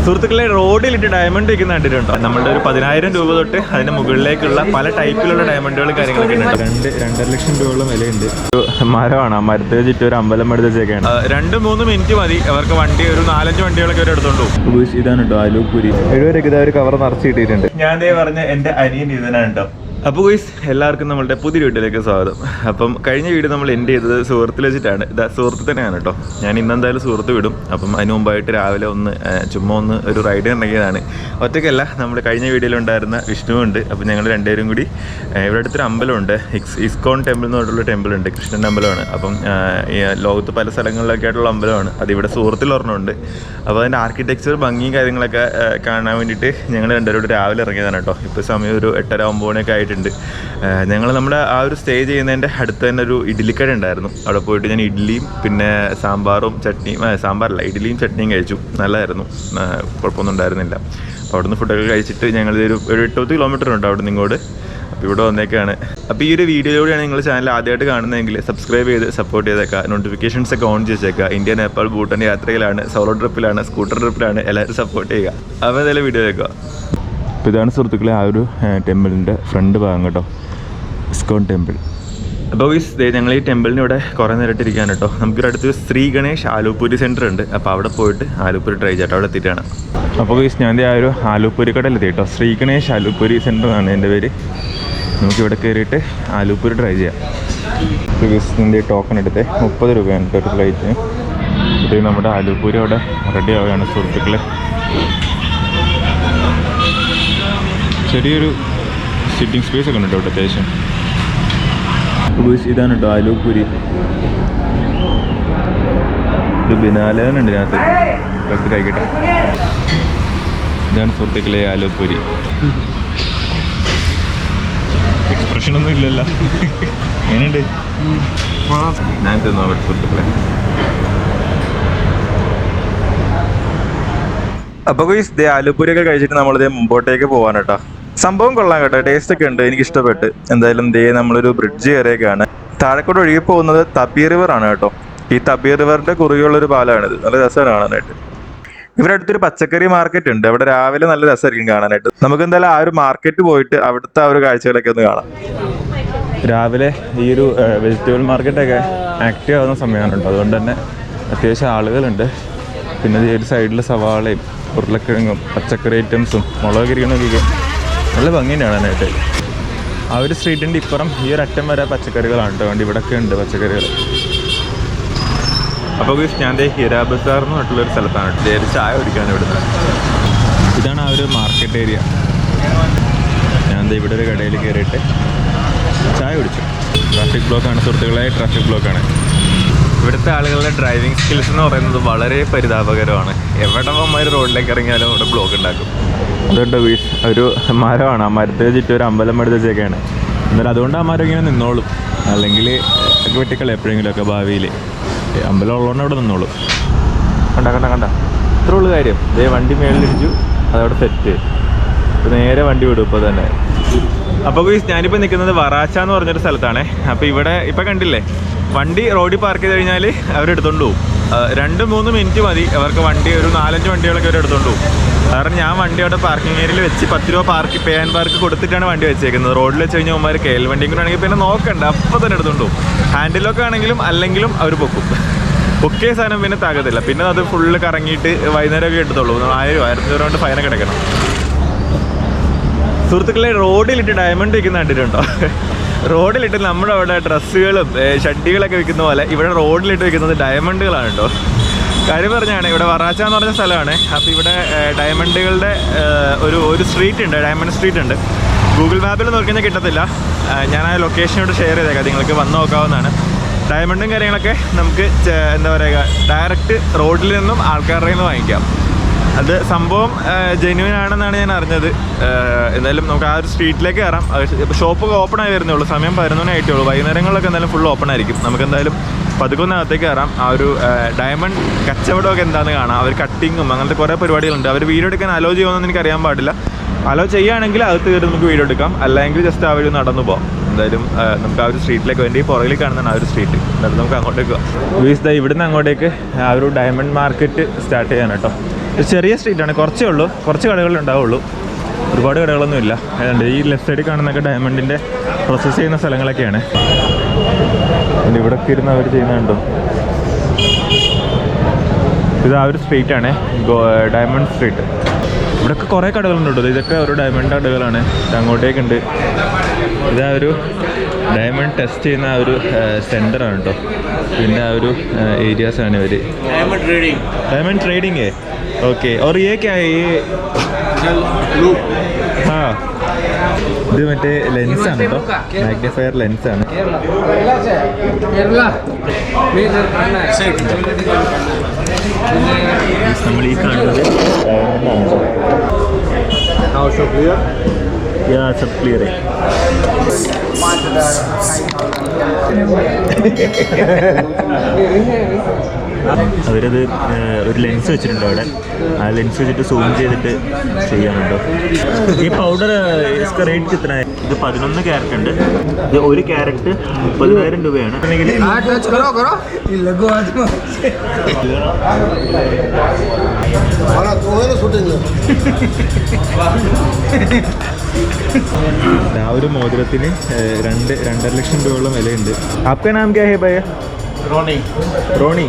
സുഹൃത്തുക്കളെ, റോഡിലിട്ട് ഡയമണ്ട് വയ്ക്കുന്ന കണ്ടിട്ടുണ്ടോ? നമ്മളുടെ ഒരു 10,000 രൂപ തൊട്ട് അതിന് മുകളിലേക്കുള്ള പല ടൈപ്പിലുള്ള ഡയമണ്ടുകൾ കാര്യങ്ങളൊക്കെ ഉണ്ട്. 2.5 ലക്ഷം രൂപയോളം വിലയുണ്ട്. ഒരു മരമാണ്, ആ മരത്തിന് ചുറ്റും ഒരു അമ്പലം എടുത്തേക്കാണ്. 2-3 മിനിറ്റ് മതി അവർക്ക് വണ്ടി, ഒരു 4-5 വണ്ടികളൊക്കെ അവർ എടുത്തോണ്ട് പോകും. ഇതാണ് കേട്ടോ ആലൂപ്പുരി. 70 ഒരു കവർ നിറച്ച് കിട്ടിയിട്ടുണ്ട്. ഞാൻ പറഞ്ഞ എന്റെ അനിയൻ ഇതിനാണ് കേട്ടോ. അപ്പോൾ ഗോയ്സ്, എല്ലാവർക്കും നമ്മളുടെ പുതിയ വീഡിയോയിലേക്ക് സ്വാഗതം. അപ്പം കഴിഞ്ഞ വീഡിയോ നമ്മൾ എൻഡ് ചെയ്തത് സുഹൃത്തിൽ വെച്ചിട്ടാണ്. ഇതാ സുഹൃത്ത് തന്നെയാണ് കേട്ടോ. ഞാൻ ഇന്നെന്തായാലും സുഹൃത്ത് വിടും. അപ്പം അതിന് മുമ്പായിട്ട് രാവിലെ ചുമ്മാ ഒരു റൈഡ് ഇറങ്ങിയതാണ്. ഒറ്റയ്ക്കല്ല, നമ്മൾ കഴിഞ്ഞ വീഡിയോയിലുണ്ടായിരുന്ന വിഷ്ണുവുണ്ട്. അപ്പം ഞങ്ങൾ രണ്ടുപേരും കൂടി ഇവിടെ അടുത്തൊരു അമ്പലമുണ്ട്, ഇസ്കോൺ ടെമ്പിൾ എന്ന് പറഞ്ഞിട്ടുള്ള ടെമ്പിളുണ്ട്, കൃഷ്ണൻ്റെ അമ്പലമാണ്. അപ്പം ലോകത്ത് പല സ്ഥലങ്ങളിലൊക്കെ ആയിട്ടുള്ള അമ്പലമാണ്. അതിവിടെ സുഹൃത്തിൽ ഒരെണ്ണമുണ്ട്. അപ്പോൾ അതിൻ്റെ ആർക്കിടെക്ചർ ഭംഗിയും കാര്യങ്ങളൊക്കെ കാണാൻ വേണ്ടിയിട്ട് ഞങ്ങൾ രണ്ടുപേരും കൂടി രാവിലെ ഇറങ്ങിയതാണ് കേട്ടോ. ഇപ്പോൾ സമയം ഒരു 8:30-9 മണിയൊക്കെ ആയിട്ട്. ഞങ്ങൾ നമ്മുടെ ആ ഒരു സ്റ്റേ ചെയ്യുന്നതിൻ്റെ അടുത്ത് തന്നെ ഒരു ഇഡ്ഡലിക്കട ഉണ്ടായിരുന്നു. അവിടെ പോയിട്ട് ഞാൻ ഇഡ്ഡലിയും പിന്നെ സാമ്പാറും ചട്നിയും, സാമ്പാറല്ല ഇഡ്ഡലിയും ചട്നിയും കഴിച്ചു. നല്ലതായിരുന്നു, കുഴപ്പമൊന്നും ഉണ്ടായിരുന്നില്ല. അപ്പോൾ അവിടെ നിന്ന് ഫുഡൊക്കെ കഴിച്ചിട്ട് ഞങ്ങൾ ഒരു 8-10 കിലോമീറ്റർ ഉണ്ട് അവിടെ നിന്ന് ഇങ്ങോട്ട്. അപ്പോൾ ഇവിടെ വന്നേക്കാണ്. അപ്പോൾ ഈ ഒരു വീഡിയോയിലൂടെയാണ് നിങ്ങൾ ചാനൽ ആദ്യമായിട്ട് കാണുന്നതെങ്കിൽ സബ്സ്ക്രൈബ് ചെയ്ത് സപ്പോർട്ട് ചെയ്തേക്കുക. നോട്ടിഫിക്കേഷൻസ് ഒക്കെ ഓൺ ചെയ്തേക്കുക. ഇന്ത്യ, നേപ്പാൾ, ഭൂട്ടാൻ യാത്രയിലാണ്, സോളോ ട്രിപ്പിലാണ്, സ്കൂട്ടർ ട്രിപ്പിലാണ്. എല്ലാവരും സപ്പോർട്ട് ചെയ്യുക. അപ്പോൾ എന്തായാലും വീഡിയോ കേൾക്കുക. അപ്പോൾ ഇതാണ് സുഹൃത്തുക്കളെ ആ ഒരു ടെമ്പിളിൻ്റെ ഫ്രണ്ട് ഭാഗം കേട്ടോ, ഇസ്കോൺ ടെമ്പിൾ. അപ്പോൾ ഞങ്ങൾ ഈ ടെമ്പിളിന് ഇവിടെ കുറേ നേരിട്ട് ഇരിക്കാൻ കേട്ടോ. നമുക്കൊരു അടുത്ത് ശ്രീ ഗണേഷ് ആലൂപ്പുരി സെൻറ്റർ ഉണ്ട്. അപ്പോൾ അവിടെ പോയിട്ട് ആലൂപ്പുരി ട്രൈ ചെയ്തിട്ട് അവിടെ എത്തിയിട്ടാണ്. അപ്പോൾ ഞാൻ ആ ഒരു ആലൂപ്പുരി കടയിലെത്തി കേട്ടോ. ശ്രീ ഗണേഷ് ആലൂപ്പുരി സെൻറ്റർ എന്നാണ് എൻ്റെ പേര്. നമുക്കിവിടെ കയറിയിട്ട് ആലൂപ്പുരി ട്രൈ ചെയ്യാം. ഇതിൻ്റെ ടോക്കൺ എടുത്ത് 30 രൂപയാണ് ഒരു ഫ്ലൈറ്റിന്. ഇത് നമ്മുടെ ആലൂപ്പുരി അവിടെ റെഡി ആവുകയാണ് സുഹൃത്തുക്കളെ. ചെറിയൊരു സിറ്റിംഗ് സ്പേസ് ഒക്കെ ഉണ്ട് കേട്ടോ അത്യാവശ്യം. ഇതാണ് കേട്ടോ ആലൂപ്പുരി. ഒരു ബിനാലുണ്ട് ഇതിനകത്ത്, കുറച്ച് കഴിക്കട്ടെ. ഇതാണ് സുഹൃത്തുക്കളെ ആലൂപ്പുരി. എക്സ്പ്രഷനൊന്നും ഇല്ലല്ലോ. എങ്ങനെയുണ്ട്? ഞാൻ തിന്നോ സുഹൃത്തുക്കളെ. അപ്പോൾ ആലൂപ്പുരിയൊക്കെ കഴിച്ചിട്ട് നമ്മളിതേ മുമ്പോട്ടേക്ക് പോകാൻ കേട്ടോ. സംഭവം കൊള്ളാം കേട്ടോ, ടേസ്റ്റ് ഒക്കെ ഉണ്ട്, എനിക്ക് ഇഷ്ടപ്പെട്ട്. എന്തായാലും നമ്മളൊരു ബ്രിഡ്ജ് കയറിയൊക്കെയാണ്. താഴെക്കൂടെ ഒഴുകി പോകുന്നത് തപി റിവർ ആണ് കേട്ടോ. ഈ തപി റിവറിന്റെ കുറുകെയുള്ളൊരു പാലമാണിത്. നല്ല രസമാണ് കാണാനായിട്ട്. ഇവിടെ അടുത്തൊരു പച്ചക്കറി മാർക്കറ്റ് ഉണ്ട്. അവിടെ രാവിലെ നല്ല രസമായിരിക്കും കാണാനായിട്ട്. നമുക്ക് എന്തായാലും ആ ഒരു മാർക്കറ്റ് പോയിട്ട് അവിടുത്തെ ആ ഒരു കാഴ്ചകളൊക്കെ ഒന്ന് കാണാം. രാവിലെ ഈ ഒരു വെജിറ്റബിൾ മാർക്കറ്റൊക്കെ ആക്റ്റീവ് ആവുന്ന സമയമാണ് കേട്ടോ. അതുകൊണ്ട് തന്നെ അത്യാവശ്യം ആളുകളുണ്ട്. പിന്നെ ഈ ഒരു സൈഡിൽ സവാളയും ഉരുളക്കിഴങ്ങും പച്ചക്കറി ഐറ്റംസും മുളക് കിരിക്കണമൊക്കെ നല്ല ഭംഗിയാണ് കാണാനായിട്ട്. ആ ഒരു സ്ട്രീറ്റിൻ്റെ ഇപ്പുറം ഈ ഒരു അറ്റം വരെ പച്ചക്കറികളാണ് കേട്ടോ. വേണ്ടി ഇവിടെയൊക്കെ ഉണ്ട് പച്ചക്കറികൾ. അപ്പോൾ ഞാൻ ഹിരാ ബസാർ എന്ന് പറഞ്ഞിട്ടുള്ളൊരു സ്ഥലത്താണ് കേട്ടോ. ചായ കുടിക്കാൻ ഇവിടുന്ന്. ഇതാണ് ആ ഒരു മാർക്കറ്റ് ഏരിയ. ഞാൻ ഇവിടെ ഒരു കടയിൽ കയറിയിട്ട് ചായ കുടിച്ചു. ട്രാഫിക് ബ്ലോക്കാണ് സുഹൃത്തുക്കളെ, ട്രാഫിക് ബ്ലോക്കാണ്. ഇവിടുത്തെ ആളുകളുടെ ഡ്രൈവിംഗ് സ്കിൽസ് എന്ന് പറയുന്നത് വളരെ പരിതാപകരമാണ്. എവിടെ വന്മാർ റോഡിലേക്ക് ഇറങ്ങിയാലും അവിടെ ബ്ലോക്ക് ഉണ്ടാക്കും. അതുകൊണ്ട് ഒരു മരമാണ്, ആ മരത്തിന് ചുറ്റും ഒരു അമ്പലം എടുത്തേക്കാണ്. എന്നാലും അതുകൊണ്ട് ആ മരം ഇങ്ങനെ നിന്നോളും. അല്ലെങ്കിൽ വെട്ടിക്കളി എപ്പോഴെങ്കിലുമൊക്കെ ഭാവിയിൽ. അമ്പലം ഉള്ളതുകൊണ്ട് അവിടെ നിന്നോളും. കണ്ട ഇത്ര ഉള്ളു കാര്യം. വണ്ടി മേളിലിടിച്ചു, അതവിടെ സെറ്റ്. ഇപ്പോൾ നേരെ വണ്ടി വിടും ഇപ്പോൾ തന്നെ. അപ്പോൾ ഞാനിപ്പോൾ നിൽക്കുന്നത് വറാച്ച എന്ന് പറഞ്ഞൊരു സ്ഥലത്താണ്. അപ്പോൾ ഇവിടെ ഇപ്പോൾ കണ്ടില്ലേ, വണ്ടി റോഡിൽ പാർക്ക് ചെയ്ത് കഴിഞ്ഞാൽ അവരെടുത്തോണ്ട് പോകും. 2-3 മിനിറ്റ് മതി അവർക്ക് വണ്ടി, ഒരു 4-5 വണ്ടികളൊക്കെ അവർ എടുത്തോണ്ട് പോകും. കാരണം ഞാൻ വണ്ടി അവിടെ പാർക്കിംഗ് ഏരിയയിൽ വെച്ച് 10 രൂപ പേ ആൻഡ് പാർക്ക് കൊടുത്തിട്ടാണ് വണ്ടി വെച്ചേക്കുന്നത്. റോഡിൽ വെച്ച് കഴിഞ്ഞാൽ അവന്മാർ കേൽ വണ്ടിയും കൂടെ ആണെങ്കിൽ പിന്നെ നോക്കണ്ട, അപ്പോൾ തന്നെ എടുത്തോണ്ട് പോകും. ഹാൻഡിലൊക്കെ ആണെങ്കിലും അല്ലെങ്കിലും അവർ പൊക്കും. പൊക്കിയ സാധനം പിന്നെ താകത്തില്ല. പിന്നെ അത് ഫുള്ള് കറങ്ങിയിട്ട് വൈകുന്നേരമൊക്കെ എടുത്തോളൂ. 1000-1500 രൂപ കൊണ്ട് ഫൈനൊക്കെ അടയ്ക്കണം. സുഹൃത്തുക്കളെ, റോഡിലിട്ട് ഡയമണ്ട് വയ്ക്കുന്ന കണ്ടിട്ടുണ്ടോ? റോഡിലിട്ട് നമ്മുടെ അവിടെ ഡ്രസ്സുകളും ഷഡ്ഡികളൊക്കെ വിൽക്കുന്ന പോലെ ഇവിടെ റോഡിലിട്ട് വിൽക്കുന്നത് ഡയമണ്ടുകളാണ് കേട്ടോ. കാര്യം പറഞ്ഞാണ്, ഇവിടെ വറാച്ച എന്ന് പറഞ്ഞ സ്ഥലമാണ്. അപ്പോൾ ഇവിടെ ഡയമണ്ടുകളുടെ ഒരു സ്ട്രീറ്റ് ഉണ്ട്, ഡയമണ്ട് സ്ട്രീറ്റ് ഉണ്ട്. ഗൂഗിൾ മാപ്പിൽ നോക്കി കഴിഞ്ഞാൽ കിട്ടത്തില്ല. ഞാൻ ആ ലൊക്കേഷനോട് ഷെയർ ചെയ്തേക്കാം, നിങ്ങൾക്ക് വന്ന് നോക്കാവുന്നതാണ്. ഡയമണ്ടും കാര്യങ്ങളൊക്കെ നമുക്ക് എന്താ പറയുക, ഡയറക്റ്റ് റോഡിൽ നിന്നും ആൾക്കാരുടെ നിന്ന് വാങ്ങിക്കാം. അത് സംഭവം ജെന്യൂൻ ആണെന്നാണ് ഞാൻ അറിഞ്ഞത്. എന്തായാലും നമുക്ക് ആ ഒരു സ്ട്രീറ്റിലേക്ക് കയറാം. ഷോപ്പൊക്കെ ഓപ്പൺ ആയി വരുന്നേ ഉള്ളൂ. സമയം 11 ആയിട്ടേ ഉള്ളൂ. വൈകുന്നേരങ്ങളിലൊക്കെ എന്തായാലും ഫുൾ ഓപ്പൺ ആയിരിക്കും. നമുക്ക് എന്തായാലും പതുക്കൊന്നകത്തേക്ക് കയറാം. ആ ഒരു ഡയമണ്ട് കച്ചവടമൊക്കെ എന്താണെന്ന് കാണാം. അവർ കട്ടിങ്ങും അങ്ങനത്തെ കുറേ പരിപാടികളുണ്ട്. അവർ വീഡിയോ എടുക്കാൻ അലോ ചെയ്യുമെന്ന് എനിക്ക് അറിയാൻ പാടില്ല. അലോ ചെയ്യുകയാണെങ്കിൽ അകത്ത് കയറി നമുക്ക് വീഡിയോ എടുക്കാം, അല്ലെങ്കിൽ ജസ്റ്റ് ആ വഴി നടന്നു പോകാം. എന്തായാലും നമുക്ക് ആ ഒരു സ്ട്രീറ്റിലേക്ക് വേണ്ടി പുറകിൽ കാണുന്നതാണ് ആ ഒരു സ്ട്രീറ്റ്. എന്തായാലും നമുക്ക് അങ്ങോട്ടേക്ക് പോകാം. ഇവിടുന്ന് അങ്ങോട്ടേക്ക് ആ ഒരു ഡയമണ്ട് മാർക്കറ്റ് സ്റ്റാർട്ട് ചെയ്യാൻ കേട്ടോ. ഒരു ചെറിയ സ്ട്രീറ്റാണ്, കുറച്ചേ ഉള്ളൂ, കുറച്ച് കടകളേ ഉണ്ടാവുള്ളൂ, ഒരുപാട് കടകളൊന്നുമില്ല. അതുകൊണ്ട് ഈ ലെഫ്റ്റ് സൈഡിൽ കാണുന്നതൊക്കെ ഡയമണ്ടിൻ്റെ പ്രോസസ്സ് ചെയ്യുന്ന സ്ഥലങ്ങളൊക്കെയാണ്. ഇവിടെയൊക്കെ ഇരുന്ന് അവർ ചെയ്യുന്നുണ്ടോ. ഇത് ആ ഒരു സ്ട്രീറ്റാണ്, ഡയമണ്ട് സ്ട്രീറ്റ്. ഇവിടെയൊക്കെ കുറേ കടകളുണ്ട് കേട്ടോ. ഇതൊക്കെ ഒരു ഡയമണ്ട് കടകളാണ്. അങ്ങോട്ടേക്കുണ്ട്. ഇതാ ഒരു ഡയമണ്ട് ടെസ്റ്റ് ചെയ്യുന്ന ആ ഒരു സെൻ്ററാണ് കേട്ടോ. പിന്നെ ആ ഒരു ഏരിയാസാണ് ഇവർ. डायमंड ट्रेडिंग है, ओके. और ये क्या है? ये हाँ, ഇത് മറ്റേ ലെൻസാണ് കേട്ടോ, മാഗ്നിഫയർ ലെൻസാണ്. നമ്മൾ ഈ കാണുന്നത് सब क्लियर है. അവരത് ഒരു ലെൻസ് വെച്ചിട്ടുണ്ട് അവിടെ. ആ ലെൻസ് വെച്ചിട്ട് സൂം ചെയ്തിട്ട് ചെയ്യാനുണ്ടോ. ഈ പൗഡർ ഇസ്ക റേറ്റ് കിട്ടണ ഇത് 11 ക്യാരറ്റ് ഉണ്ട്. ഇത് ഒരു ക്യാരറ്റ് 30,000 രൂപയാണ്. ആ ഒരു മോതിരത്തിന് 2.5 ലക്ഷം രൂപയോളം വിലയുണ്ട്. आपका नाम क्या है भैया? रोनी. रोनी,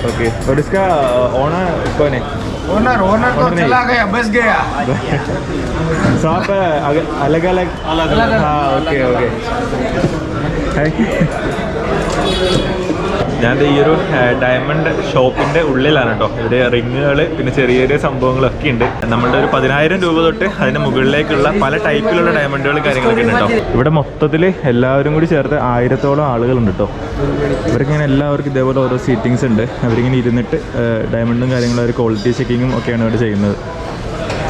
ओके. और इसका ओनर कौन है? ओनर तो चला गया, बस गया. सो आप अलग अलग. हाँ, ओके ओके. ഞാൻ ഈ ഒരു ഡയമണ്ട് ഷോപ്പിൻ്റെ ഉള്ളിലാണ് കേട്ടോ. ഇവിടെ റിങ്ങുകൾ പിന്നെ ചെറിയ ചെറിയ സംഭവങ്ങളൊക്കെ ഉണ്ട്. നമ്മളുടെ ഒരു 10,000 രൂപ തൊട്ട് അതിൻ്റെ മുകളിലേക്കുള്ള പല ടൈപ്പിലുള്ള ഡയമണ്ടുകൾ കാര്യങ്ങളൊക്കെ ഉണ്ട് കേട്ടോ. ഇവിടെ മൊത്തത്തിൽ എല്ലാവരും കൂടി ചേർത്ത് 1000-ഓളം ആളുകളുണ്ട് കേട്ടോ. ഇവർക്കിങ്ങനെ എല്ലാവർക്കും ഇതേപോലെ ഓരോ സീറ്റിങ്സ് ഉണ്ട്. അവരിങ്ങനെ ഇരുന്നിട്ട് ഡയമണ്ടും കാര്യങ്ങളും ഒരു ക്വാളിറ്റി ചെക്കിങ്ങും ഒക്കെയാണ് ഇവിടെ ചെയ്യുന്നത്.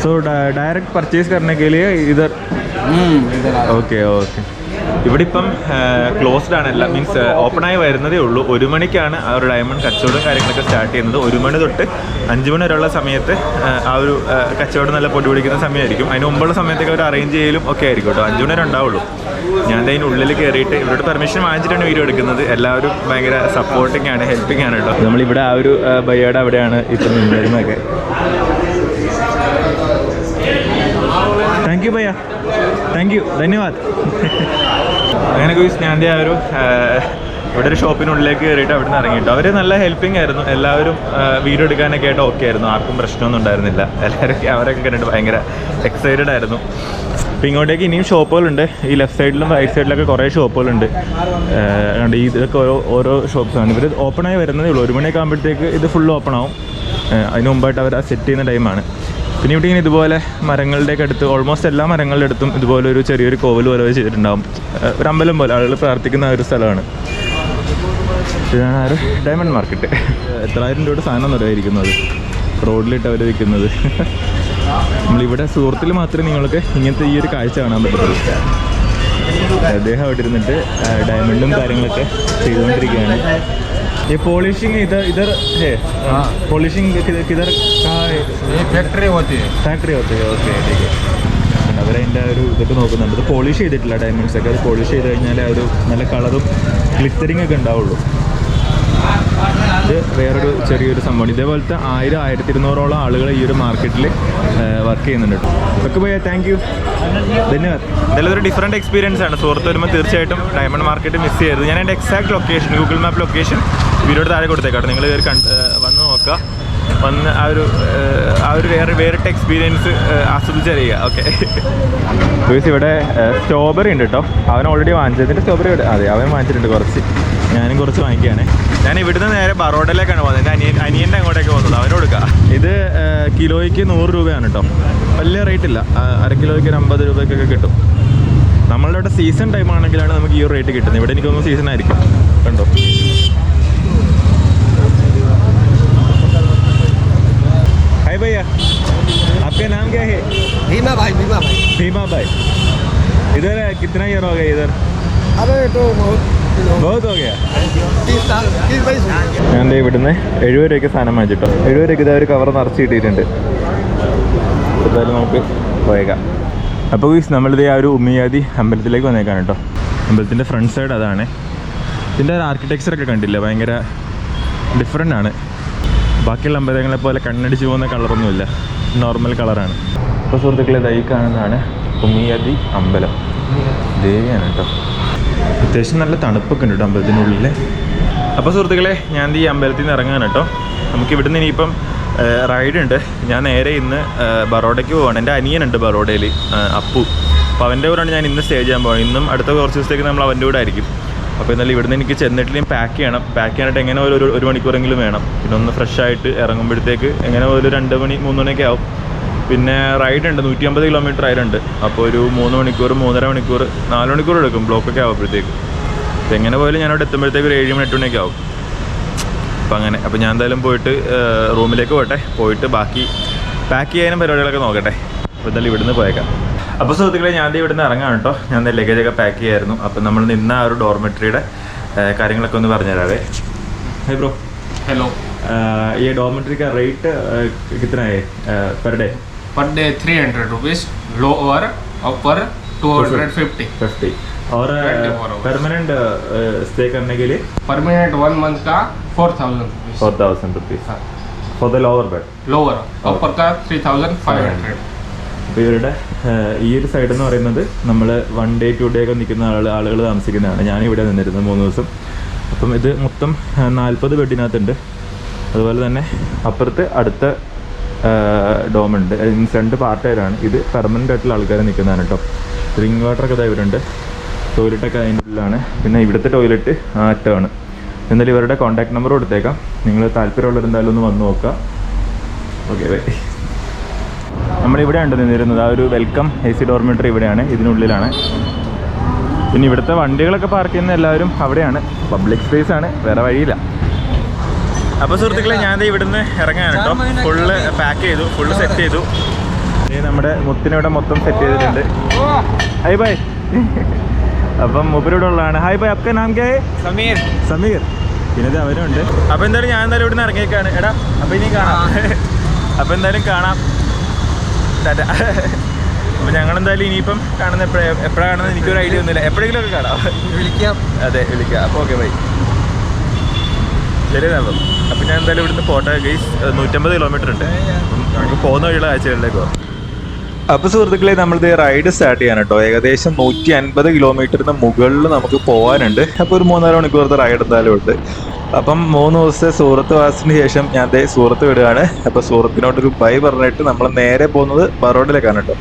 സോ ഡയറക്റ്റ് പർച്ചേസ് കറണേക്കല് ഇതർ. Okay okay. ഇവിടെ ഇപ്പം ക്ലോസ്ഡ് ആണ് എല്ലാം, മീൻസ് ഓപ്പണായി വരുന്നതേ ഉള്ളൂ. 1 മണിക്കാണ് ആ ഒരു ഡയമണ്ട് കച്ചവടം കാര്യങ്ങളൊക്കെ സ്റ്റാർട്ട് ചെയ്യുന്നത്. 1 മണി തൊട്ട് 5 മണി വരെയുള്ള സമയത്ത് ആ ഒരു കച്ചവടം നല്ല പൊടി പിടിക്കുന്ന സമയമായിരിക്കും. അതിന് മുമ്പുള്ള സമയത്തൊക്കെ അവർ അറേഞ്ച് ചെയ്യലും ഒക്കെ ആയിരിക്കും കേട്ടോ. 5 മണി വരെ ഉണ്ടാവുള്ളൂ. ഞാൻ അതിന് ഉള്ളിൽ കയറിയിട്ട് ഇവരോട് പെർമിഷൻ വാങ്ങിച്ചിട്ടാണ് വീഡിയോ എടുക്കുന്നത്. എല്ലാവരും ഭയങ്കര സപ്പോർട്ടിങ് ആണ്, ഹെൽപ്പിംഗ് ആണ് കേട്ടോ. നമ്മളിവിടെ ആ ഒരു ബയ്യയുടെ അവിടെയാണ് ഇപ്പം നിന്നിരുന്നതൊക്കെ. Thank you bhaiya, thank you, ധന്യവാദ്. അങ്ങനെ ഗോയ്സ് ഞാൻ ആ ഒരു ഇവിടെ ഒരു ഷോപ്പിനുള്ളിലേക്ക് കയറിയിട്ട് അവിടെ നിന്ന് ഇറങ്ങിയിട്ടു. അവർ നല്ല ഹെൽപ്പിംഗ് ആയിരുന്നു. എല്ലാവരും വീഡിയോ എടുക്കാനൊക്കെ ആയിട്ട് ഓക്കെ ആയിരുന്നു. ആർക്കും പ്രശ്നമൊന്നും ഉണ്ടായിരുന്നില്ല. എല്ലാവരും ക്യാമറയൊക്കെ കണ്ടിട്ട് ഭയങ്കര എക്സൈറ്റഡ് ആയിരുന്നു. അപ്പോൾ ഇങ്ങോട്ടേക്ക് ഇനിയും ഷോപ്പുകളുണ്ട്. ഈ ലെഫ്റ്റ് സൈഡിലും റൈറ്റ് സൈഡിലൊക്കെ കുറേ ഷോപ്പുകളുണ്ട്. ഇതൊക്കെ ഓരോ ഷോപ്പ്സാണ്. ഇവർ ഓപ്പണായി വരുന്നതേ ഉള്ളൂ. 1 മണിയൊക്കെ ആകുമ്പോഴത്തേക്ക് ഇത് ഫുൾ ഓപ്പൺ ആവും. അതിന് മുമ്പായിട്ട് അവർ സെറ്റ് ചെയ്യുന്ന ടൈമാണ്. പിന്നെ ഇവിടെ ഇങ്ങനെ ഇതുപോലെ മരങ്ങളുടെയൊക്കെ അടുത്ത്, ഓൾമോസ്റ്റ് എല്ലാ മരങ്ങളുടെ അടുത്തും ഇതുപോലെ ഒരു ചെറിയൊരു കോവിൽ പോലെ ചെയ്തിട്ടുണ്ടാകും. ഒരു അമ്പലം പോലെ ആളുകൾ പ്രാർത്ഥിക്കുന്ന ഒരു സ്ഥലമാണ്. ഇതാണ് ഒരു ഡയമണ്ട് മാർക്കറ്റ്. 1,000 രൂപയുടെ സാധനം നിറയായിരിക്കുന്നത് റോഡിലിട്ട് അവർ വിൽക്കുന്നത്. നമ്മളിവിടെ സുഹൃത്തിൽ മാത്രമേ നിങ്ങൾക്ക് ഇങ്ങനത്തെ ഈ ഒരു കാഴ്ച കാണാൻ പറ്റത്തുള്ളൂ. അദ്ദേഹം അവിടെ ഇരുന്നിട്ട് ഡയമണ്ടും കാര്യങ്ങളൊക്കെ ചെയ്തുകൊണ്ടിരിക്കുകയാണ്. ये पॉलिशिंग इधर है? पॉलिशिंग किधर कहाँ है? ये फैक्ट्री होती है. फैक्ट्री होती है, ओके ठीक है. അവരതിൻ്റെ ഒരു ഇതൊക്കെ നോക്കുന്നുണ്ട്. ഇത് പോളിഷ് ചെയ്തിട്ടില്ല ഡയമണ്ട്സ് ഒക്കെ. അത് പോളിഷ് ചെയ്ത് കഴിഞ്ഞാൽ ഒരു നല്ല കളറും ഗ്ലിറ്ററിങ് ഒക്കെ ഉണ്ടാവുള്ളൂ. ഇത് വേറൊരു ചെറിയൊരു സംഭവമാണ്. ഇതേപോലത്തെ 1000-1200ഓളം ആളുകൾ ഈ ഒരു മാർക്കറ്റിൽ വർക്ക് ചെയ്യുന്നുണ്ട് കേട്ടോ. ഒക്കെ പോയാൽ താങ്ക് യു, ധന്യവാദ്. ഇതെല്ലാം ഒരു ഡിഫറെൻറ്റ് എക്സ്പീരിയൻസ് ആണ്. സുഹൃത്ത് വരുമ്പോൾ തീർച്ചയായിട്ടും ഡയമണ്ട് മാർക്കറ്റ് മിസ് ചെയ്യരുത്. ഞാൻ എൻ്റെ exact location, Google map location വീഡിയോയുടെ താഴെ കൊടുത്തേക്കാട്ടോ. നിങ്ങൾ വന്ന് നോക്കുക, വന്ന് ആ ഒരു വേറിട്ട എക്സ്പീരിയൻസ് ആസ്വദിച്ചറിയുക. ഓക്കെ. ഇവിടെ സ്ട്രോബെറി ഉണ്ട് കേട്ടോ. അവൻ ഓൾറെഡി വാങ്ങിച്ചതിൻ്റെ സ്ട്രോബെറി. അതെ, അവൻ വാങ്ങിച്ചിട്ടുണ്ട് കുറച്ച്. ഞാനും കുറച്ച് വാങ്ങിക്കുകയാണ്. ഞാൻ ഇവിടുന്ന് നേരെ ബറോഡയിലേക്കാണ് പോകുന്നത്. എൻ്റെ അനിയൻ്റെ അങ്ങോട്ടേക്ക് പോകുന്നത്. അവന് കൊടുക്കുക. ഇത് കിലോയ്ക്ക് 100 രൂപയാണ് കേട്ടോ. വലിയ റേറ്റ് ഇല്ല. 1/2 കിലോയ്ക്ക് 50 രൂപയ്ക്കൊക്കെ കിട്ടും. നമ്മളുടെ ഇവിടെ സീസൺ ടൈം ആണെങ്കിലാണ് നമുക്ക് ഈ ഒരു റേറ്റ് കിട്ടുന്നത്. ഇവിടെ എനിക്ക് തോന്നുന്നു സീസൺ ആയിരിക്കും. കണ്ടോ. हाय भैया, आपका नाम क्या है? भीमा भाई. भीमा भाई. भीमा भाई. इधर कितना ईयर हो गया इधर? अरे तो बहुत हो गया. 30 साल. ഞാൻ ഇവിടുന്ന് 70 രൂപയ്ക്ക് സാധനം വാങ്ങിച്ചിട്ടോ. 70 രൂപയ്ക്ക് ഇതാ ഒരു കവർ നിറച്ച് കിട്ടിയിട്ടുണ്ട്. എന്തായാലും നമുക്ക് പോയേക്കാം. അപ്പോൾ നമ്മളിത് ആ ഒരു ഉമ്മിയാദി അമ്പലത്തിലേക്ക് വന്നേക്കാണ് കേട്ടോ. അമ്പലത്തിൻ്റെ ഫ്രണ്ട് സൈഡ് അതാണ്. ഇതിൻ്റെ ഒരു ആർക്കിടെക്ചറൊക്കെ കണ്ടില്ല, ഭയങ്കര ഡിഫറെൻ്റ് ആണ്. ബാക്കിയുള്ള അമ്പലങ്ങളെ പോലെ കണ്ണടിച്ച് പോകുന്ന കളറൊന്നുമില്ല, നോർമൽ കളറാണ്. അപ്പോൾ സുഹൃത്തുക്കളെ ഇതായി കാണുന്നതാണ് കുമിയതി അമ്പലം. ദേവിയാണ് കേട്ടോ. അത്യാവശ്യം നല്ല തണുപ്പൊക്കെ ഉണ്ട് കേട്ടോ അമ്പലത്തിനുള്ളിൽ. അപ്പോൾ സുഹൃത്തുക്കളെ ഞാൻ ഈ അമ്പലത്തിൽ നിന്ന് ഇറങ്ങാൻ കേട്ടോ. നമുക്ക് ഇവിടുന്ന് ഇനിയിപ്പം റൈഡ് ഉണ്ട്. ഞാൻ നേരെ ഇന്ന് ബറോഡയ്ക്ക് പോവാണ്. എൻ്റെ അനിയനുണ്ട് ബറോഡയിൽ, അപ്പു. അപ്പോൾ അവൻ്റെ കൂടെയാണ് ഞാൻ ഇന്ന് സ്റ്റേ ചെയ്യാൻ പോകുന്നത്. ഇന്നും അടുത്ത കുറച്ച് ദിവസത്തേക്ക് നമ്മൾ അവൻ്റെ കൂടെ ആയിരിക്കും. അപ്പോൾ എന്നാലും ഇവിടുന്ന് എനിക്ക് ചെന്നിട്ടില്ലെങ്കിൽ പാക്ക് ചെയ്യണം. പാക്ക് ചെയ്യാനായിട്ട് എങ്ങനെ ഒരു മണിക്കൂറെങ്കിലും വേണം. പിന്നെ ഒന്ന് ഫ്രഷ് ആയിട്ട് ഇറങ്ങുമ്പോഴത്തേക്ക് എങ്ങനെ ഒരു 2 മണി 3 മണിയൊക്കെ ആവും. പിന്നെ റൈഡ് ഉണ്ട്, 150 കിലോമീറ്റർ റൈഡുണ്ട്. അപ്പോൾ ഒരു 3 മണിക്കൂർ 3.5 മണിക്കൂർ 4 മണിക്കൂർ എടുക്കും ബ്ലോക്കൊക്കെ ആവുമ്പോഴത്തേക്ക്. അപ്പോൾ എങ്ങനെ പോയാലും ഞാനവിടെ എത്തുമ്പോഴത്തേക്ക് ഒരു 7 മണി 8 മണിയൊക്കെ ആവും. അപ്പോൾ അങ്ങനെ. അപ്പോൾ ഞാൻ എന്തായാലും പോയിട്ട് റൂമിലേക്ക് പോയിട്ട് ബാക്കി പാക്ക് ചെയ്യാനും പരിപാടികളൊക്കെ നോക്കട്ടെ. അപ്പോൾ എന്തായാലും ഇവിടുന്ന് പോയേക്കാം. അപ്പോൾ സുഹൃത്തുക്കളെ ഞാൻ ഇവിടുന്ന് ഇറങ്ങാം കേട്ടോ. ഞാൻ ലഗേജൊക്കെ പാക്ക് ചെയ്യായിരുന്നു. അപ്പോൾ നമ്മൾ നിന്ന ആ ഒരു ഡോർമെട്രിയുടെ കാര്യങ്ങളൊക്കെ ഒന്ന് പറഞ്ഞുതരാവേ. Hi bro. हेलो. ये डॉर्मेट्री का रेट कितना है per day? Per day 300 rupees, lower upper 250. और परमानेंट स्टे करने के लिए परमानेंट 1 मंथ का 4,000 rupees for the lower bed. Lower upper का 3,500. അപ്പോൾ ഇവരുടെ ഈ ഒരു സൈഡ് എന്ന് പറയുന്നത് നമ്മൾ 1 day 2 day ഒക്കെ നിൽക്കുന്ന ആളുകൾ താമസിക്കുന്നതാണ്. ഞാനിവിടെ നിന്നിരുന്നത് 3 ദിവസം. അപ്പം ഇത് മൊത്തം 40 ബെഡിനകത്തുണ്ട്. അതുപോലെ തന്നെ അപ്പുറത്ത് അടുത്ത ഡോമുണ്ട്. 2 പാർട്ടായിട്ടാണ്. ഇത് പെർമനൻ്റ് ആയിട്ടുള്ള ആൾക്കാർ നിൽക്കുന്നതാണ് കേട്ടോ. ഡ്രിങ്ക് വാട്ടറൊക്കെ ഇതാ ഇവരുണ്ട്. ടോയ്ലറ്റൊക്കെ അതിൻ്റെ ഉള്ളിലാണ്. പിന്നെ ഇവിടുത്തെ ടോയ്ലറ്റ് അറ്റമാണ്. എന്നാലും ഇവരുടെ കോൺടാക്ട് നമ്പർ കൊടുത്തേക്കാം. നിങ്ങൾ താല്പര്യമുള്ളവർ എന്തായാലും ഒന്ന് വന്ന് നോക്കുക. Okay bye. നമ്മളിവിടെ ഉണ്ട് നിന്നിരുന്നത്. ആ ഒരു വെൽക്കം AC ഡോർമെട്രി ഇവിടെയാണ്, ഇതിനുള്ളിലാണ്. പിന്നെ ഇവിടുത്തെ വണ്ടികളൊക്കെ പാർക്ക് ചെയ്യുന്ന എല്ലാവരും അവിടെയാണ്. പബ്ലിക് സ്പേസ് ആണ്, വേറെ വഴിയില്ല. അപ്പോൾ സുഹൃത്തുക്കളെ ഞാൻ ഇവിടുന്ന് ഇറങ്ങാൻ കേട്ടോ. ഫുള്ള് പാക്ക് ചെയ്തു, ഫുള്ള് സെറ്റ് ചെയ്തു. ഇനി നമ്മുടെ മുത്തിനിവിടെ മൊത്തം സെറ്റ് ചെയ്തിട്ടുണ്ട്. Hi bye. അപ്പം മൂപ്പരിവിടെ ഉള്ളതാണ്. Hi bye. അപ്ക നാം കേ? സമീർ. പിന്നെ അവരുണ്ട്. അപ്പോൾ എന്തായാലും ഞാൻ എന്തായാലും ഇവിടുന്ന് ഇറങ്ങിയേക്കാണ്. എടാ അപ്പോൾ ഇനി കാണാം. അപ്പോൾ എന്തായാലും കാണാം. അപ്പോൾ ഞങ്ങളെന്തായാലും ഇനിയിപ്പം കാണുന്ന എപ്പോഴാണ് കാണുന്നത് എനിക്കൊരു ഐഡിയ ഒന്നുമില്ല. എപ്പോഴെങ്കിലും ഒക്കെ കാണാം. അതെ വിളിക്കാം. അപ്പോൾ ഓക്കെ ബൈ. ശരി അപ്പം. അപ്പോൾ ഞാൻ എന്തായാലും ഇവിടുന്ന് പോട്ടെ ഗൈസ്. 150 കിലോമീറ്റർ ഉണ്ട്. അപ്പം നമുക്ക് പോകുന്ന വഴിയുള്ള കാഴ്ചകളിലേക്ക് പോകാം. അപ്പോൾ സുഹൃത്തുക്കളെ നമ്മളിത് റൈഡ് സ്റ്റാർട്ട് ചെയ്യാൻ കേട്ടോ. ഏകദേശം 150 കിലോമീറ്ററിന് മുകളിൽ നമുക്ക് പോകാനുണ്ട്. അപ്പോൾ ഒരു 3.5 മണിക്കൂറത്തെ റൈഡ് എന്തായാലും ഉണ്ട്. അപ്പം 3 ദിവസത്തെ സൂറത്ത് വാസത്തിന് ശേഷം ഞാൻ സൂറത്ത് വിടുകയാണ്. അപ്പോൾ സൂറത്തിനോട്ടൊരു ബൈ പറഞ്ഞിട്ട് നമ്മൾ നേരെ പോകുന്നത് ബറോഡയിലേക്കാണ് കേട്ടോ.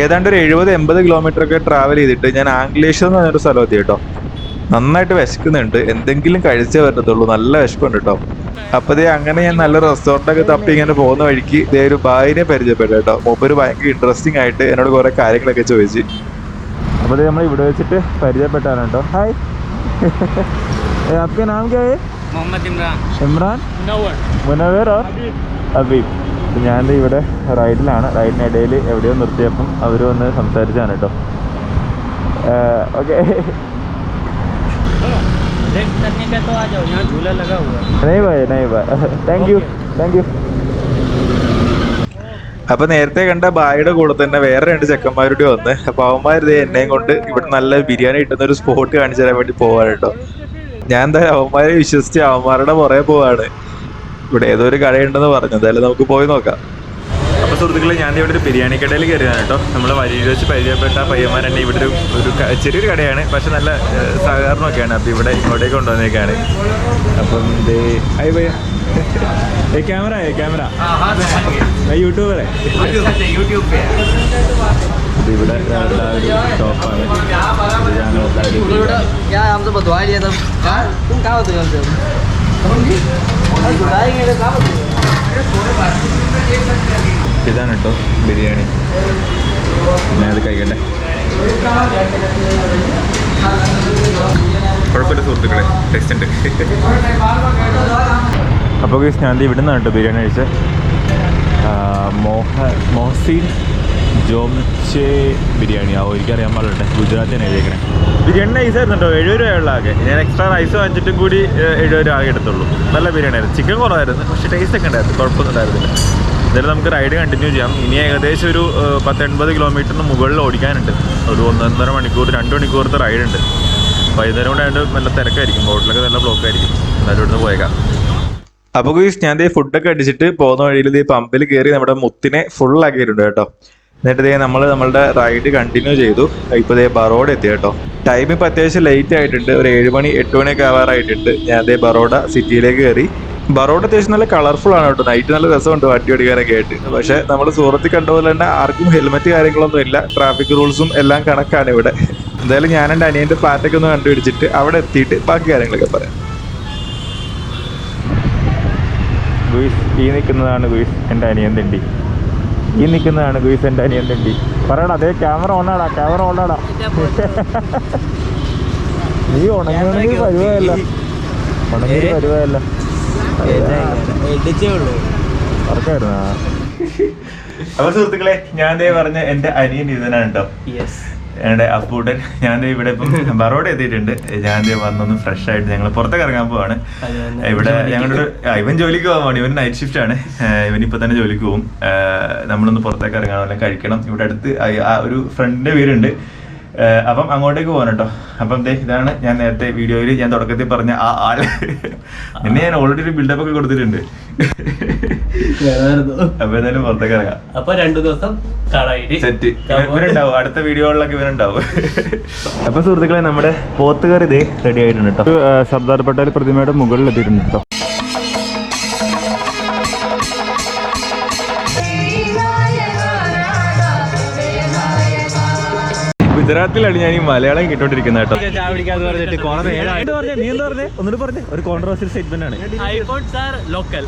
ഏതാണ്ട് ഒരു 70-80 കിലോമീറ്റർ ഒക്കെ ട്രാവൽ ചെയ്തിട്ട് ഞാൻ ആംഗ്ലേഷ് എന്ന് പറഞ്ഞൊരു സ്ഥലം എത്തി കേട്ടോ. നന്നായിട്ട് വിശക്കുന്നുണ്ട്. എന്തെങ്കിലും കഴിച്ചേ പറ്റത്തുള്ളൂ. നല്ല വിശക്കുണ്ട് കേട്ടോ. അപ്പോൾ അങ്ങനെ ഞാൻ നല്ല റെസ്റ്റോറൻറ്റൊക്കെ തപ്പി ഇങ്ങനെ പോകുന്ന വഴിക്ക് ഒരു ഭായിനെ പരിചയപ്പെട്ടു കേട്ടോ. മൂപ്പര് ഭയങ്കര ഇൻട്രസ്റ്റിംഗ് ആയിട്ട് എന്നോട് കുറേ കാര്യങ്ങളൊക്കെ ചോദിച്ചു. അപ്പോൾ നമ്മൾ ഇവിടെ വെച്ചിട്ട് പരിചയപ്പെട്ടാണ് കേട്ടോ. ഹായ്. आपका नाम क्या है? मोहम्मद इमरान. मुनव्वर और അബീബ്. ഞാൻ ഇവിടെ റൈഡിലാണ്. റൈഡിനിടയിൽ എവിടെയോ നിർത്തിയപ്പം അവർ വന്ന് സംസാരിച്ചാണ് കേട്ടോ. ഓക്കെ. नहीं भाई താങ്ക് യു. അപ്പൊ നേരത്തെ കണ്ട ബായിയുടെ കൂടെ തന്നെ വേറെ 2 ചെക്കന്മാരുടെ വന്ന്. അപ്പൊ അവന്മാർ എന്നെയും കൊണ്ട് ഇവിടെ നല്ല ബിരിയാണി കിട്ടുന്ന ഒരു സ്പോട്ട് കാണിച്ചു തരാൻ വേണ്ടി പോവാണ് കേട്ടോ. ഞാൻ എന്തായാലും അവന്മാരെ വിശ്വസിച്ച് അവന്മാരുടെ പുറകെ പോവാണ്. ഇവിടെ ഏതോ ഒരു കടയുണ്ടെന്ന് പറഞ്ഞു. എന്തായാലും നമുക്ക് പോയി നോക്കാം. അപ്പോൾ സുഹൃത്തുക്കളെ ഞാൻ ഇവിടെ ഒരു ബിരിയാണി കടയിൽ കയറിയാണ് കേട്ടോ. നമ്മൾ വഴിയിൽ വെച്ച് പരിചയപ്പെട്ട പയ്യന്മാർ തന്നെ ഇവിടെ ഒരു ചെറിയൊരു കടയാണ്, പക്ഷെ നല്ല സഹകരണമൊക്കെയാണ്. അപ്പോൾ ഇവിടെ ഇങ്ങോട്ടേക്ക് കൊണ്ടുവന്നേക്കാണ്. അപ്പം ഹായ് ഭയ്യ. ക്യാമറ യൂട്യൂബർ है. ഇവിടെ ഒരു ഷോപ്പാണ്. ഇതാണ് കേട്ടോ ബിരിയാണി. ഞാൻ അത് കഴിക്കട്ടെ. കുഴപ്പമില്ല സുഹൃത്തുക്കളെ, ടേസ്റ്റ് ഉണ്ട്. അപ്പോൾ ഞാൻ ഇവിടെ നിന്നാണ് കേട്ടോ ബിരിയാണി കഴിച്ചത്. മോഹസിൻ ജോംചെ ബിരിയാണി. എനിക്കറിയാൻ പാടില്ല, ഗുജറാത്തിനാണ് എഴുതിയേക്കണേ. ബിരിയാണി നൈസായിരുന്നു കേട്ടോ. 70 രൂപയുള്ള ആകെ. ഞാൻ എക്സ്ട്രാ റൈസ് വാങ്ങിച്ചിട്ടും കൂടി 70 രൂപ ആകെ എടുത്തുള്ളൂ. നല്ല ബിരിയാണി ആയിരുന്നു. ചിക്കൻ കുറവായിരുന്നു, പക്ഷേ ടേസ്റ്റ് ഒക്കെ ഉണ്ടായിരുന്നു. കുഴപ്പമൊന്നും ഉണ്ടായിരുന്നില്ല. എന്തായാലും നമുക്ക് റൈഡ് കണ്ടിന്യൂ ചെയ്യാം. ഇനി ഏകദേശം ഒരു 10-80 കിലോമീറ്ററിന് മുകളിൽ ഓടിക്കാനുണ്ട്. ഒരു 1.5 മണിക്കൂർ 2 മണിക്കൂറത്തെ റൈഡ് ഉണ്ട്. വൈകുന്നേരം കൊണ്ട് അതിൻ്റെ നല്ല തിരക്കായിരിക്കും. റോഡിലൊക്കെ നല്ല ബ്ലോക്ക് ആയിരിക്കും. എന്നാലും ഇവിടുന്ന് പോയേക്കാം. അപ്പോൾ ഞാൻ ദേ ഫുഡൊക്കെ അടിച്ചിട്ട് പോകുന്ന വഴിയിൽ ഈ പമ്പിൽ കയറി നമ്മുടെ മുത്തിനെ ഫുൾ ആക്കിയിട്ടുണ്ട് കേട്ടോ. എന്നിട്ട് നമ്മളുടെ റൈഡ് കണ്ടിന്യൂ ചെയ്തു. ഇപ്പോൾ ബറോഡ എത്തി കേട്ടോ. ടൈം ഇപ്പോൾ അത്യാവശ്യം ലേറ്റ് ആയിട്ടുണ്ട്, ഒരു 7 മണി 8 മണിയൊക്കെ ആവാറായിട്ടുണ്ട്. ഞാൻ ബറോഡ സിറ്റിയിലേക്ക് കയറി. ബറോഡ അത്യാവശ്യം നല്ല കളർഫുൾ ആണ് കേട്ടോ. നൈറ്റ് നല്ല രസമുണ്ട് വണ്ടി ഓടിക്കാനൊക്കെ ആയിട്ട്. പക്ഷെ നമ്മൾ സൂറത്തിൽ കണ്ട പോലെ തന്നെ ആർക്കും ഹെൽമെറ്റ് കാര്യങ്ങളൊന്നും ഇല്ല. ട്രാഫിക് റൂൾസും എല്ലാം കണക്കാണ് ഇവിടെ. എന്തായാലും ഞാൻ എൻ്റെ അനിയൻ്റെ ഫ്ലാറ്റൊക്കെ ഒന്ന് കണ്ടുപിടിച്ചിട്ട് അവിടെ എത്തിയിട്ട് ബാക്കി കാര്യങ്ങളൊക്കെ പറയാം. ഈ നിൽക്കുന്നതാണ് ഗുയിസ് എൻ്റെ അനിയൻ തണ്ടി. ഈ നിൽക്കുന്നതാണ് ഗുയിസ് എൻ്റെ അനിയൻ തണ്ടി. പറയടാ, അതേ ക്യാമറ ഓണാടാ, ക്യാമറ ഓണാടാ. നീ ഉണങ്ങി വരുവല്ല, ഉണങ്ങി വരുവല്ല. ഉറക്കായിരുന്നാ? അപ്പൊ സുഹൃത്തുക്കളെ, ഞാൻ പറഞ്ഞ എൻ്റെ അനിയൻ ഇതനാണ് കേട്ടോ, എൻ്റെ അപ്പൂട്ടൻ. ഞാൻ ഇവിടെ ഇപ്പം ബറോഡ എത്തിയിട്ടുണ്ട്. ഞാൻ വന്നൊന്ന് ഫ്രഷ് ആയിട്ട് ഞങ്ങൾ പുറത്തേക്ക് ഇറങ്ങാൻ പോവാണ്. ഇവിടെ ഞങ്ങളുടെ ഇവൻ ജോലിക്ക് പോകാൻ, ഇവൻ നൈറ്റ് ഷിഫ്റ്റ് ആണ്. ഇവൻ ഇപ്പൊ തന്നെ ജോലിക്ക് പോകും. നമ്മളൊന്ന് പുറത്തേക്ക് ഇറങ്ങാൻ, വല്ല കഴിക്കണം. ഇവിടെ അടുത്ത് ഒരു ഫ്രണ്ടിന്റെ വീടുണ്ട്, അപ്പം അങ്ങോട്ടേക്ക് പോകാൻ കേട്ടോ. അപ്പം ഇതാണ് ഞാൻ നേരത്തെ വീഡിയോയിൽ ഞാൻ തുടക്കത്തിൽ പറഞ്ഞ ആ ആള്. നിന്നെ ഞാൻ ഓൾറെഡി ഒരു ബിൽഡപ്പ് ഒക്കെ കൊടുത്തിട്ടുണ്ട്. അപ്പൊ എന്തായാലും പുറത്തേക്ക് ഇറങ്ങാം. അപ്പൊ 2 ദിവസം സെറ്റ് ഇവരുണ്ടാവും, അടുത്ത വീഡിയോകളിലൊക്കെ ഇവരുണ്ടാവും. അപ്പൊ സുഹൃത്തുക്കളെ, നമ്മുടെ പോത്തുകറി ഇതേ റെഡി ആയിട്ടുണ്ട് കേട്ടോ. സർദാർ പട്ടേൽ പ്രതിമയുടെ മുകളിൽ എത്തിയിട്ടുണ്ട് കേട്ടോ. ഗുജറാത്തിലാണ് ഞാൻ ഈ മലയാളം കേട്ടോണ്ടിരിക്കുന്നത് കേട്ടോ. നീ എന്താ പറഞ്ഞേ? ഒന്നിട്ട് പറഞ്ഞേ, ഒരു കോൺട്രവേഴ്സ്യൽ സ്റ്റേറ്റ്മെന്റ് ആണ്. iPhones are local.